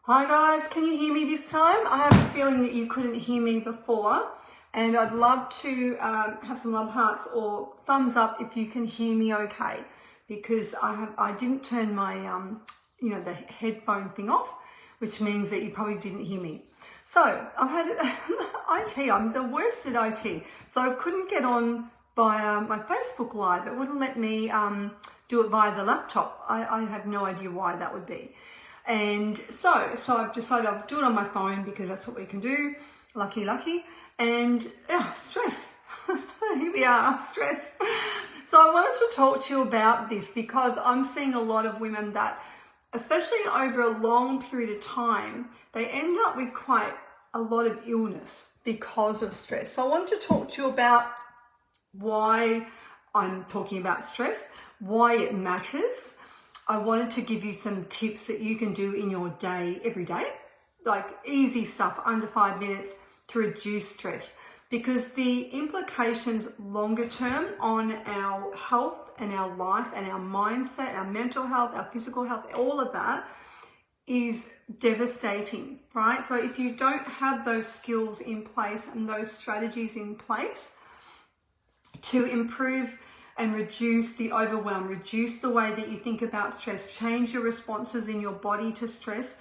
Hi guys, can you hear me this time? I have a feeling that you couldn't hear me before, and I'd love to have some love hearts or thumbs up if you can hear me okay, because I didn't turn my the headphone thing off, which means that you probably didn't hear me. So I've had IT. I'm the worst at IT, so I couldn't get on via my Facebook Live. It wouldn't let me do it via the laptop. I have no idea why that would be. And so I've decided I'll do it on my phone because that's what we can do. Lucky. And stress. Here we are, stress. So I wanted to talk to you about this because I'm seeing a lot of women that, especially over a long period of time, they end up with quite a lot of illness because of stress. So I want to talk to you about why I'm talking about stress, why it matters. I wanted to give you some tips that you can do in your day, every day, like easy stuff, under 5 minutes to reduce stress, because the implications longer term on our health and our life and our mindset, our mental health, our physical health, all of that is devastating, right? So if you don't have those skills in place and those strategies in place to improve and reduce the overwhelm, reduce the way that you think about stress, change your responses in your body to stress,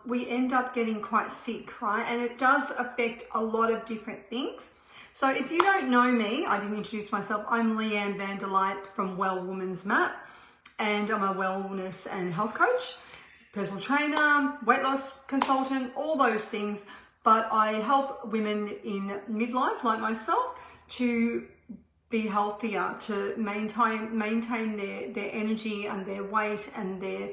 we end up getting quite sick, right? And it does affect a lot of different things. So if you don't know me, I didn't introduce myself. I'm Leanne Vanderleit from Well Woman's Map, and I'm a wellness and health coach, personal trainer, weight loss consultant, all those things. But I help women in midlife like myself to be healthier, to maintain their energy and their weight and their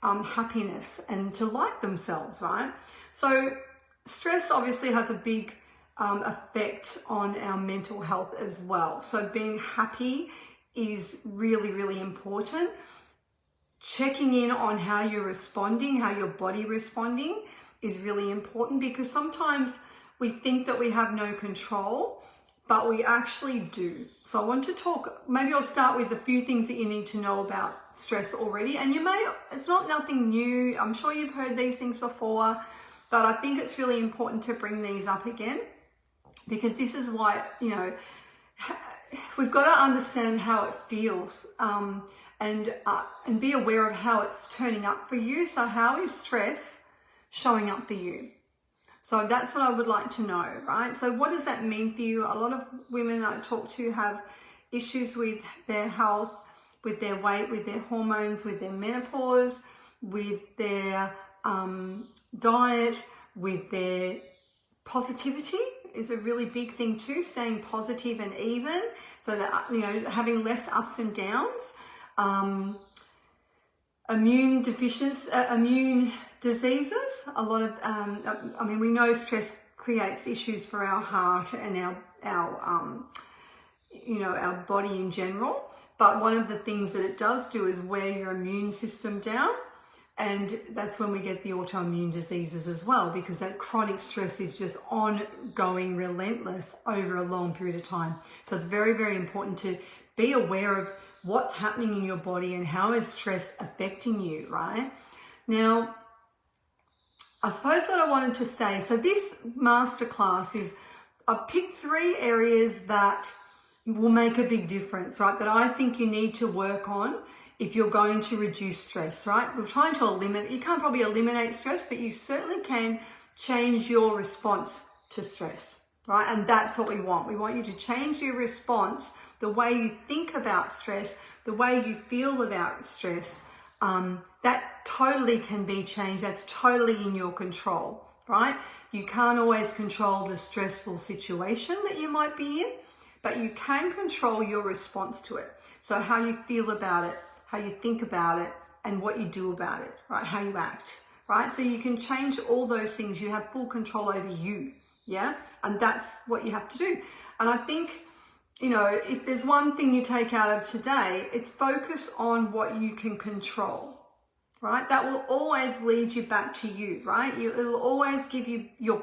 happiness, and to like themselves, right? So stress obviously has a big effect on our mental health as well. So being happy is really, really important. Checking in on how you're responding, how your body responding is really important, because sometimes we think that we have no control, but we actually do. So I want to talk, maybe I'll start with a few things that you need to know about stress already. And it's not nothing new. I'm sure you've heard these things before, but I think it's really important to bring these up again, because this is why, we've got to understand how it feels and be aware of how it's turning up for you. So how is stress showing up for you? So that's what I would like to know, right? So what does that mean for you? A lot of women I talk to have issues with their health, with their weight, with their hormones, with their menopause, with their diet, with their positivity is a really big thing too, staying positive and even, so that, having less ups and downs. Immune diseases, a lot of, we know stress creates issues for our heart and our body in general. But one of the things that it does do is wear your immune system down. And that's when we get the autoimmune diseases as well, because that chronic stress is just ongoing, relentless over a long period of time. So it's very, very important to be aware of what's happening in your body and how is stress affecting you, right? Now, I suppose what I wanted to say, so this masterclass is, I've picked 3 areas that will make a big difference, right? That I think you need to work on if you're going to reduce stress, right? We're trying to eliminate, you can't probably eliminate stress, but you certainly can change your response to stress, right? And that's what we want. We want you to change your response, the way you think about stress, the way you feel about stress. That totally can be changed. That's totally in your control, right? You can't always control the stressful situation that you might be in, but you can control your response to it. So how you feel about it, how you think about it, and what you do about it, right? How you act, right? So you can change all those things. You have full control over you, yeah? And that's what you have to do. And I think, if there's one thing you take out of today, it's focus on what you can control, right? That will always lead you back to you, right? It'll always give you your